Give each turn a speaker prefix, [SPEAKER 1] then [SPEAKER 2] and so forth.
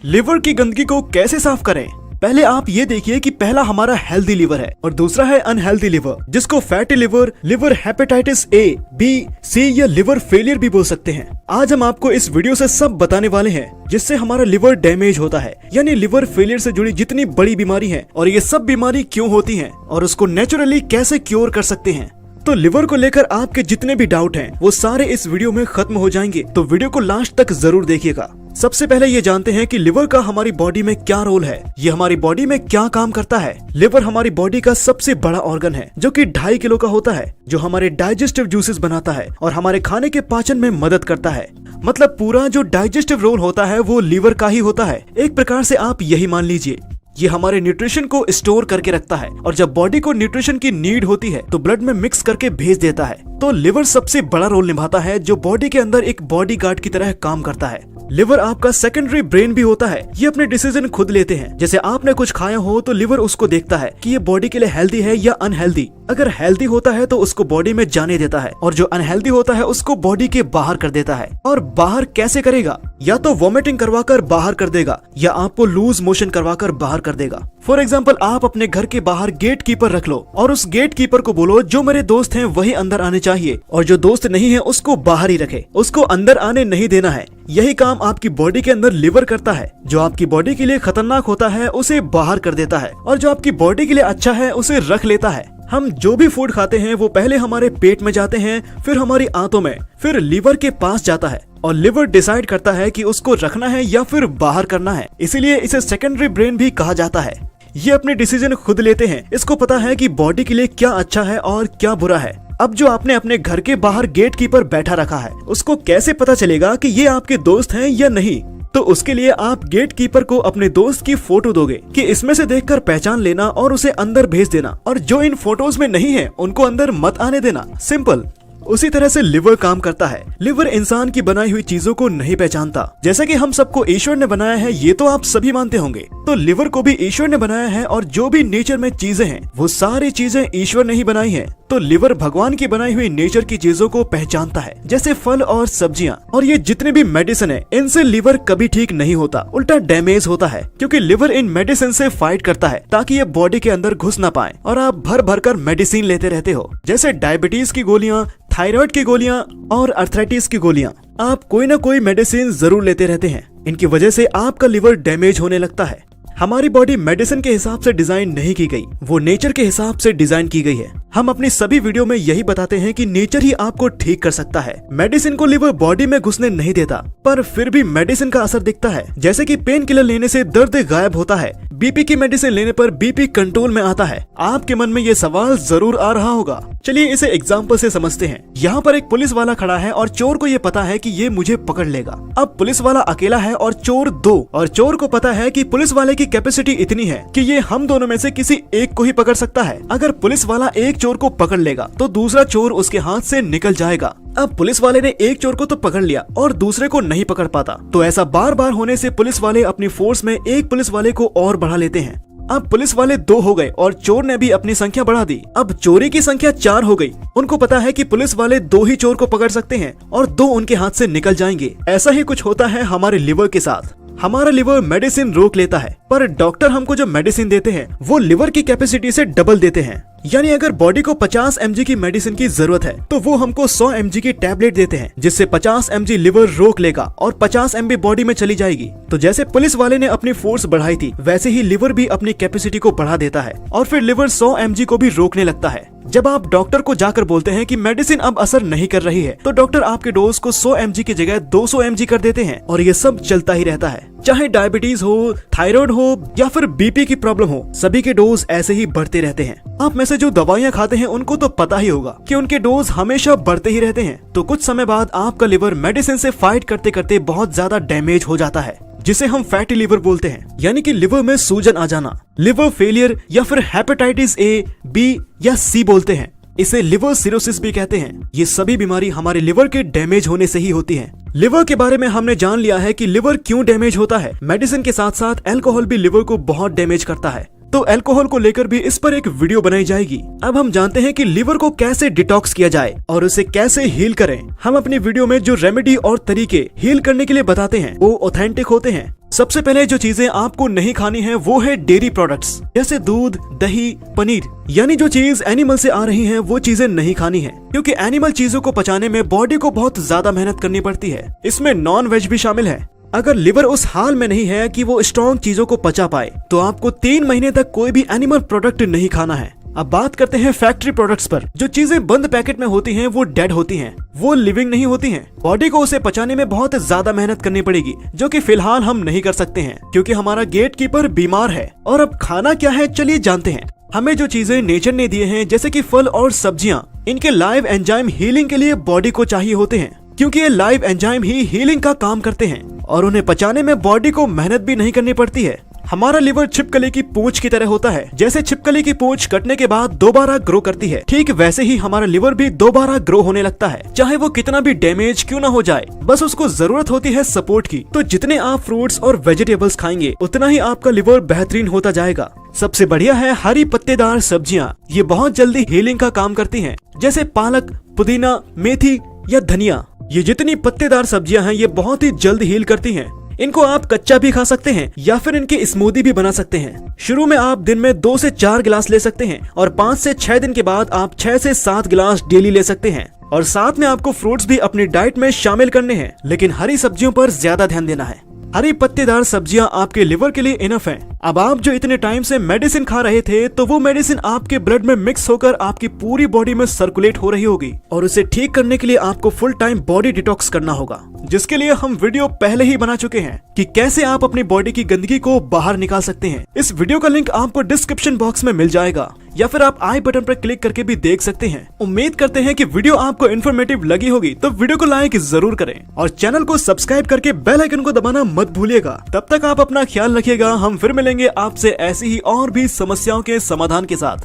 [SPEAKER 1] Liver की गंदगी को कैसे साफ करें? पहले आप ये देखिए कि पहला हमारा हेल्दी लिवर है और दूसरा है अनहेल्दी लिवर, जिसको fatty liver, liver hepatitis A, B, C या लिवर फेलियर भी बोल सकते हैं। आज हम आपको इस वीडियो से सब बताने वाले हैं जिससे हमारा लिवर डैमेज होता है, यानी लिवर फेलियर से जुड़ी जितनी बड़ी बीमारी है और ये सब बीमारी क्यों होती है और उसको नेचुरली कैसे क्योर कर सकते हैं। तो लिवर को लेकर आपके जितने भी डाउट हैं वो सारे इस वीडियो में खत्म हो जाएंगे, तो वीडियो को लास्ट तक जरूर देखिएगा। सबसे पहले ये जानते हैं कि लिवर का हमारी बॉडी में क्या रोल है, ये हमारी बॉडी में क्या काम करता है। लिवर हमारी बॉडी का सबसे बड़ा ऑर्गन है जो कि 2.5 किलो का होता है, जो हमारे डाइजेस्टिव जूसेस बनाता है और हमारे खाने के पाचन में मदद करता है। मतलब पूरा जो डाइजेस्टिव रोल होता है वो लिवर का ही होता है। एक प्रकार से आप यही मान लीजिए, ये हमारे न्यूट्रिशन को स्टोर करके रखता है और जब बॉडी को न्यूट्रिशन की नीड होती है तो ब्लड में मिक्स करके भेज देता है। तो लिवर सबसे बड़ा रोल निभाता है, जो बॉडी के अंदर एक बॉडी गार्ड की तरह काम करता है। लिवर आपका सेकेंडरी ब्रेन भी होता है, ये अपने डिसीजन खुद लेते हैं। जैसे आपने कुछ खाया हो तो लिवर उसको देखता है कि ये बॉडी के लिए हेल्दी है या अनहेल्दी। अगर हेल्दी होता है तो उसको बॉडी में जाने देता है और जो अनहेल्दी होता है उसको बॉडी के बाहर कर देता है। और बाहर कैसे करेगा? या तो वॉमिटिंग करवाकर बाहर कर देगा या आपको लूज मोशन करवाकर बाहर कर देगा। फॉर एग्जाम्पल, आप अपने घर के बाहर गेट कीपर रख लो और उस गेट कीपर को बोलो जो मेरे दोस्त हैं वही अंदर आने चाहिए और जो दोस्त नहीं है उसको बाहर ही रखे, उसको अंदर आने नहीं देना है। यही काम आपकी बॉडी के अंदर लिवर करता है। जो आपकी बॉडी के लिए खतरनाक होता है उसे बाहर कर देता है और जो आपकी बॉडी के लिए अच्छा है उसे रख लेता है। हम जो भी फूड खाते हैं वो पहले हमारे पेट में जाते हैं, फिर हमारी आंतों में, फिर लिवर के पास जाता है और लिवर डिसाइड करता है कि उसको रखना है या फिर बाहर करना है। इसीलिए इसे सेकेंडरी ब्रेन भी कहा जाता है। ये अपने डिसीजन खुद लेते हैं, इसको पता है कि बॉडी के लिए क्या अच्छा है और क्या बुरा है। अब जो आपने अपने घर के बाहर गेट कीपर बैठा रखा है उसको कैसे पता चलेगा कि ये आपके दोस्त हैं या नहीं? तो उसके लिए आप गेट कीपर को अपने दोस्त की फोटो दोगे कि इसमें से देखकर पहचान लेना और उसे अंदर भेज देना, और जो इन फोटोज में नहीं है उनको अंदर मत आने देना। सिंपल। उसी तरह से लिवर काम करता है। लिवर इंसान की बनाई हुई चीजों को नहीं पहचानता। जैसे कि हम सबको ईश्वर ने बनाया है, ये तो आप सभी मानते होंगे, तो लिवर को भी ईश्वर ने बनाया है और जो भी नेचर में चीजें हैं वो सारी चीजें ईश्वर ने ही बनाई है। तो लिवर भगवान की बनाई हुई नेचर की चीजों को पहचानता है, जैसे फल और सब्जियां। और ये जितने भी मेडिसिन है इनसे लिवर कभी ठीक नहीं होता, उल्टा डैमेज होता है, क्योंकि लिवर इन मेडिसिन से फाइट करता है ताकि ये बॉडी के अंदर घुस ना पाए और आप भर भर कर मेडिसिन लेते रहते हो, जैसे डायबिटीज की गोलियां, थायराइड की गोलियां और अर्थराइटिस की गोलियां। आप कोई ना कोई मेडिसिन जरूर लेते रहते हैं। इनकी वजह से आपका लिवर डैमेज होने लगता है। हमारी बॉडी मेडिसिन के हिसाब से डिजाइन नहीं की गई, वो नेचर के हिसाब से डिजाइन की गई है। हम अपनी सभी वीडियो में यही बताते हैं कि नेचर ही आपको ठीक कर सकता है। मेडिसिन को लिवर बॉडी में घुसने नहीं देता, पर फिर भी मेडिसिन का असर दिखता है। जैसे कि पेन किलर लेने से दर्द गायब होता है, बीपी की मेडिसिन लेने पर बीपी कंट्रोल में आता है। आपके मन में ये सवाल जरूर आ रहा होगा, चलिए इसे एग्जाम्पल से समझते हैं। यहाँ पर एक पुलिस वाला खड़ा है और चोर को ये पता है कि ये मुझे पकड़ लेगा। अब पुलिस वाला अकेला है और चोर 2, और चोर को पता है कि पुलिस वाले की कैपेसिटी इतनी है कि ये हम दोनों में से किसी एक को ही पकड़ सकता है। अगर पुलिस वाला एक चोर को पकड़ लेगा तो दूसरा चोर उसके हाथ से निकल जाएगा। अब पुलिस वाले ने एक चोर को तो पकड़ लिया और दूसरे को नहीं पकड़ पाता, तो ऐसा बार बार होने से पुलिस वाले अपनी फोर्स में एक पुलिस वाले को और बढ़ा लेते हैं। अब पुलिस वाले 2 हो गए और चोर ने भी अपनी संख्या बढ़ा दी। अब चोरी की संख्या 4 हो गई। उनको पता है कि पुलिस वाले 2 ही चोर को पकड़ सकते हैं और 2 उनके हाथ से निकल जाएंगे। ऐसा ही कुछ होता है हमारे लिवर के साथ। हमारा लिवर मेडिसिन रोक लेता है, पर डॉक्टर हमको जो मेडिसिन देते हैं वो लिवर की कैपेसिटी से डबल देते हैं। यानी अगर बॉडी को 50 mg की मेडिसिन की जरूरत है तो वो हमको 100 mg की टैबलेट देते हैं, जिससे 50 mg लिवर रोक लेगा और 50 mg बॉडी में चली जाएगी। तो जैसे पुलिस वाले ने अपनी फोर्स बढ़ाई थी, वैसे ही लिवर भी अपनी कैपेसिटी को बढ़ा देता है और फिर लिवर 100 mg को भी रोकने लगता है। जब आप डॉक्टर को जाकर बोलते हैं कि मेडिसिन अब असर नहीं कर रही है, तो डॉक्टर आपके डोज को 100 mg की जगह 200 mg कर देते हैं और ये सब चलता ही रहता है। चाहे डायबिटीज हो, थायराइड हो या फिर बीपी की प्रॉब्लम हो, सभी के डोज ऐसे ही बढ़ते रहते हैं। आप में से जो दवाइयाँ खाते हैं उनको तो पता ही होगा कि उनके डोज हमेशा बढ़ते ही रहते हैं। तो कुछ समय बाद आपका लिवर मेडिसिन से फाइट करते करते बहुत ज्यादा डैमेज हो जाता है, जिसे हम फैटी लिवर बोलते हैं, यानी कि लिवर में सूजन आ जाना, लिवर फेलियर या फिर हेपेटाइटिस ए, बी या सी बोलते हैं। इसे लिवर सिरोसिस भी कहते हैं। ये सभी बीमारी हमारे लिवर के डैमेज होने से ही होती है। लिवर के बारे में हमने जान लिया है कि लिवर क्यों डैमेज होता है। मेडिसिन के साथ साथ अल्कोहल भी लिवर को बहुत डैमेज करता है। तो अल्कोहल को लेकर भी इस पर एक वीडियो बनाई जाएगी। अब हम जानते हैं कि लिवर को कैसे डिटॉक्स किया जाए और उसे कैसे हील करें। हम अपनी वीडियो में जो रेमेडी और तरीके हील करने के लिए बताते हैं वो ऑथेंटिक होते हैं। सबसे पहले जो चीजें आपको नहीं खानी है वो है डेयरी प्रोडक्ट्स, जैसे दूध, दही, पनीर, यानी जो चीज एनिमल से आ रही है वो चीजें नहीं खानी है, क्योंकि एनिमल चीजों को पचाने में बॉडी को बहुत ज्यादा मेहनत करनी पड़ती है। इसमें नॉन वेज भी शामिल है। अगर लिवर उस हाल में नहीं है कि वो स्ट्रॉन्ग चीजों को पचा पाए तो आपको 3 महीने तक कोई भी एनिमल प्रोडक्ट नहीं खाना है। अब बात करते हैं फैक्ट्री प्रोडक्ट्स पर। जो चीजें बंद पैकेट में होती हैं वो डेड होती हैं, वो लिविंग नहीं होती हैं। बॉडी को उसे पचाने में बहुत ज्यादा मेहनत करनी पड़ेगी, जो कि फिलहाल हम नहीं कर सकते हैं क्योंकि हमारा गेटकीपर बीमार है। और अब खाना क्या है, चलिए जानते हैं। हमें जो चीजें नेचर ने दिए हैं जैसे कि फल और सब्जियां, इनके लाइव एंजाइम हीलिंग के लिए बॉडी को चाहिए होते हैं, क्योंकि ये लाइव एंजाइम ही हीलिंग का काम करते हैं और उन्हें पचाने में बॉडी को मेहनत भी नहीं करनी पड़ती है। हमारा लिवर छिपकली की पूंछ की तरह होता है। जैसे छिपकली की पूंछ कटने के बाद दोबारा ग्रो करती है, ठीक वैसे ही हमारा लिवर भी दोबारा ग्रो होने लगता है, चाहे वो कितना भी डैमेज क्यों ना हो जाए। बस उसको जरूरत होती है सपोर्ट की। तो जितने आप फ्रूट्स और वेजिटेबल्स खाएंगे उतना ही आपका लिवर बेहतरीन होता जाएगा। सबसे बढ़िया है हरी पत्तेदार सब्जियां। ये बहुत जल्दी हीलिंग का काम करती हैं, जैसे पालक, पुदीना, मेथी या धनिया। ये जितनी पत्तेदार सब्जियां हैं ये बहुत ही जल्द हील करती हैं। इनको आप कच्चा भी खा सकते हैं या फिर इनकी स्मूदी भी बना सकते हैं। शुरू में आप दिन में 2 से 4 गिलास ले सकते हैं और 5 से 6 दिन के बाद आप 6 से 7 गिलास डेली ले सकते हैं। और साथ में आपको फ्रूट्स भी अपनी डाइट में शामिल करने हैं, लेकिन हरी सब्जियों पर ज्यादा ध्यान देना है। हरी पत्तेदार सब्जियां आपके लिवर के लिए इनफ हैं। अब आप जो इतने टाइम से मेडिसिन खा रहे थे तो वो मेडिसिन आपके ब्लड में मिक्स होकर आपकी पूरी बॉडी में सर्कुलेट हो रही होगी और उसे ठीक करने के लिए आपको फुल टाइम बॉडी डिटॉक्स करना होगा, जिसके लिए हम वीडियो पहले ही बना चुके हैं कि कैसे आप अपनी बॉडी की गंदगी को बाहर निकाल सकते हैं। इस वीडियो का लिंक आपको डिस्क्रिप्शन बॉक्स में मिल जाएगा या फिर आप आई बटन पर क्लिक करके भी देख सकते हैं। उम्मीद करते हैं कि वीडियो आपको इन्फॉर्मेटिव लगी होगी, तो वीडियो को लाइक जरूर करें और चैनल को सब्सक्राइब करके बेल आइकन को दबाना मत भूलिएगा। तब तक आप अपना ख्याल रखिएगा। हम फिर मिलेंगे आपसे ऐसी ही और भी समस्याओं के समाधान के साथ।